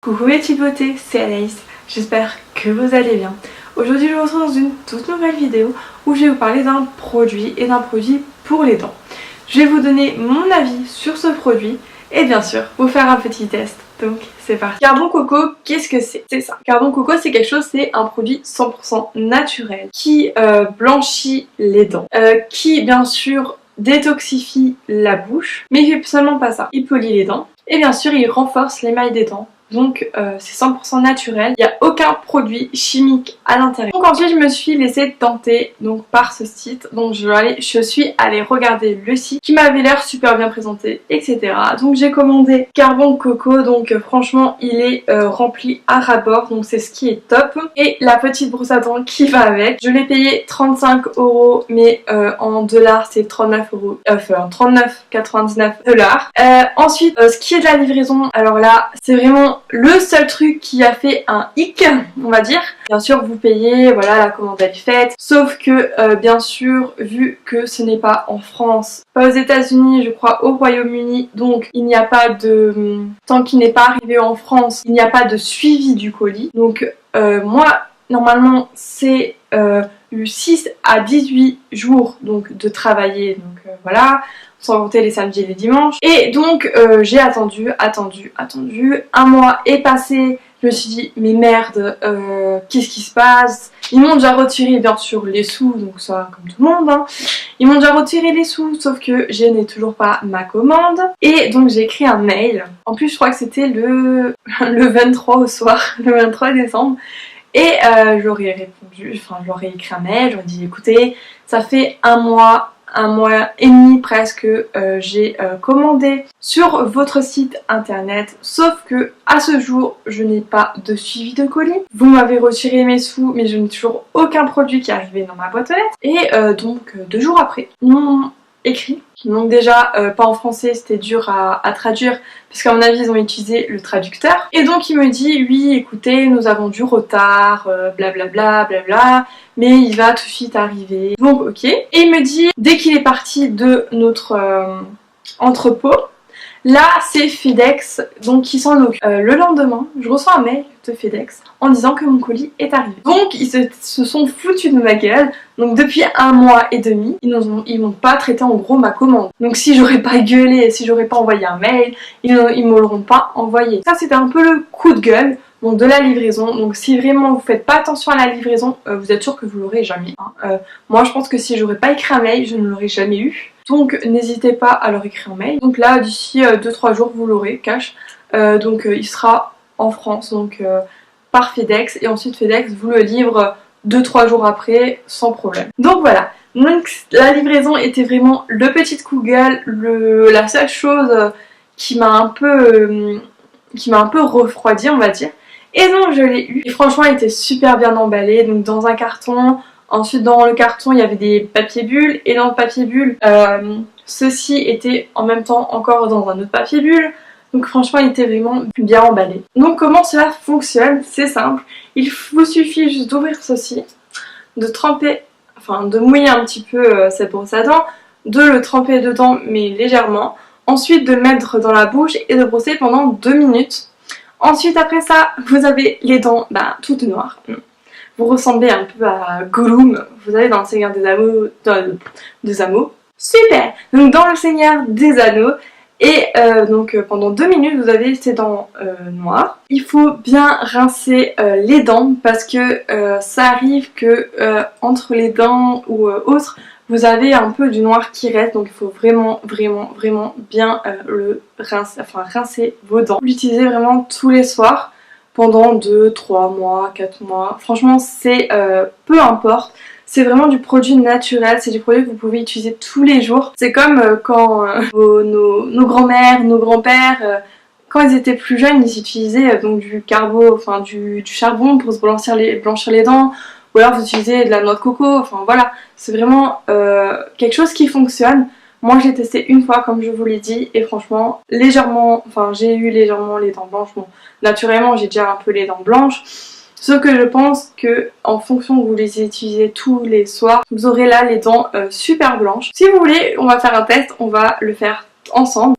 Coucou les petites beautés, c'est Anaïs, j'espère que vous allez bien. Aujourd'hui je vous retrouve dans une toute nouvelle vidéo où je vais vous parler d'un produit et d'un produit pour les dents. Je vais vous donner mon avis sur ce produit et bien sûr vous faire un petit test. Donc c'est parti. Carbon Coco, qu'est-ce que c'est? C'est ça. Carbon Coco c'est quelque chose, c'est un produit 100% naturel qui blanchit les dents, qui bien sûr détoxifie la bouche, mais il fait seulement pas ça. Il polit les dents et bien sûr il renforce l'émail des dents. Donc c'est 100% naturel, il n'y a aucun produit chimique à l'intérieur. Donc ensuite je me suis laissée tenter donc, par ce site, donc je suis allée regarder le site qui m'avait l'air super bien présenté, etc. Donc j'ai commandé Carbon Coco, donc franchement il est rempli à ras-bord, donc c'est ce qui est top. Et la petite brosse à dents qui va avec, je l'ai payé 35 €, mais en dollars c'est 39 €, enfin 39,99 $. Ensuite ce qui est de la livraison, alors là c'est vraiment le seul truc qui a fait un hic, on va dire. Bien sûr vous payez, voilà, la commande elle est faite, sauf que bien sûr vu que ce n'est pas en France, pas aux États-Unis, je crois au Royaume-Uni, donc il n'y a pas de, tant qu'il n'est pas arrivé en France, il n'y a pas de suivi du colis. Donc moi normalement c'est 6 à 18 jours donc de travailler, donc voilà, sans compter les samedis et les dimanches. Et donc j'ai attendu, un mois est passé, je me suis dit mais merde, qu'est-ce qui se passe? Ils m'ont déjà retiré bien sûr les sous, donc ça comme tout le monde hein. Ils m'ont déjà retiré les sous, sauf que je n'ai toujours pas ma commande. Et donc j'ai écrit un mail, en plus je crois que c'était le 23 au soir, le 23 décembre. Et j'aurais répondu, enfin j'aurais écrit un mail, j'aurais dit écoutez, ça fait un mois et demi presque j'ai commandé sur votre site internet, sauf que à ce jour je n'ai pas de suivi de colis. Vous m'avez retiré mes sous mais je n'ai toujours aucun produit qui est arrivé dans ma boîte aux lettres. Et donc 2 jours après, ils m'ont écrit. Donc déjà pas en français, c'était dur à traduire parce qu'à mon avis ils ont utilisé le traducteur. Et donc il me dit oui écoutez nous avons du retard, blablabla blabla, mais il va tout de suite arriver. Donc ok. Et il me dit dès qu'il est parti de notre entrepôt, là c'est FedEx donc qui s'en occupe. Le lendemain je reçois un mail de FedEx en disant que mon colis est arrivé. Donc ils se sont foutus de ma gueule. Donc depuis un mois et demi ils m'ont pas traité en gros ma commande. Donc si j'aurais pas gueulé, si j'aurais pas envoyé un mail, ils me l'auront pas envoyé. Ça c'était un peu le coup de gueule de la livraison. Donc si vraiment vous faites pas attention à la livraison, vous êtes sûr que vous l'aurez jamais hein. Moi je pense que si j'aurais pas écrit un mail je ne l'aurais jamais eu. Donc n'hésitez pas à leur écrire un mail. Donc là d'ici 2-3 jours vous l'aurez cash. Donc il sera en France donc par FedEx et ensuite FedEx vous le livre 2-3 jours après sans problème. Donc voilà, donc la livraison était vraiment le petit coup de gueule, la seule chose qui m'a un peu refroidi on va dire. Et donc je l'ai eu et franchement il était super bien emballé, donc dans un carton. Ensuite dans le carton il y avait des papiers bulles et dans le papier bulle ceci était en même temps encore dans un autre papier bulle. Donc franchement il était vraiment bien emballé. Donc comment cela fonctionne? C'est simple, il vous suffit juste d'ouvrir ceci, de tremper, enfin de mouiller un petit peu cette brosse à dents, de le tremper dedans mais légèrement, ensuite de le mettre dans la bouche et de brosser pendant 2 minutes. Ensuite après ça vous avez les dents toutes noires. Vous ressemblez un peu à Gollum, vous avez dans le Seigneur des Anneaux. Super. Donc dans le Seigneur des Anneaux. Et donc pendant 2 minutes vous avez ces dents noires. Il faut bien rincer les dents parce que ça arrive que entre les dents ou autres vous avez un peu du noir qui reste, donc il faut vraiment bien rincer vos dents. Vous l'utilisez vraiment tous les soirs pendant 2, 3 mois, 4 mois. Franchement c'est peu importe. C'est vraiment du produit naturel, c'est du produit que vous pouvez utiliser tous les jours. C'est comme quand nos grands-mères, nos grands-pères, quand ils étaient plus jeunes, ils utilisaient donc du charbon pour se blanchir les dents, ou alors vous utilisez de la noix de coco, enfin voilà. C'est vraiment quelque chose qui fonctionne. Moi je l'ai testé une fois comme je vous l'ai dit et franchement j'ai eu légèrement les dents blanches. Bon, naturellement j'ai déjà un peu les dents blanches. Sauf que je pense que en fonction que vous les utilisez tous les soirs, vous aurez là les dents super blanches. Si vous voulez, on va faire un test, on va le faire ensemble.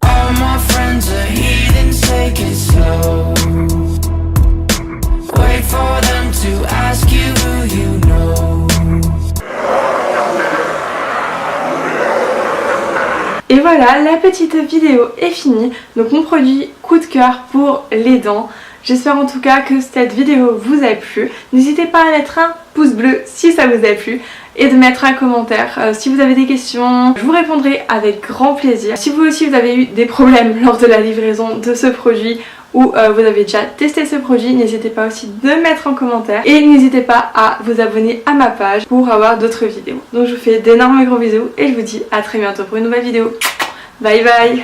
Et voilà, la petite vidéo est finie. Donc mon produit coup de cœur pour les dents. J'espère en tout cas que cette vidéo vous a plu. N'hésitez pas à mettre un pouce bleu si ça vous a plu et de mettre un commentaire si vous avez des questions. Je vous répondrai avec grand plaisir. Si vous aussi vous avez eu des problèmes lors de la livraison de ce produit ou vous avez déjà testé ce produit, n'hésitez pas aussi de mettre en commentaire et n'hésitez pas à vous abonner à ma page pour avoir d'autres vidéos. Donc je vous fais d'énormes gros bisous et je vous dis à très bientôt pour une nouvelle vidéo. Bye bye.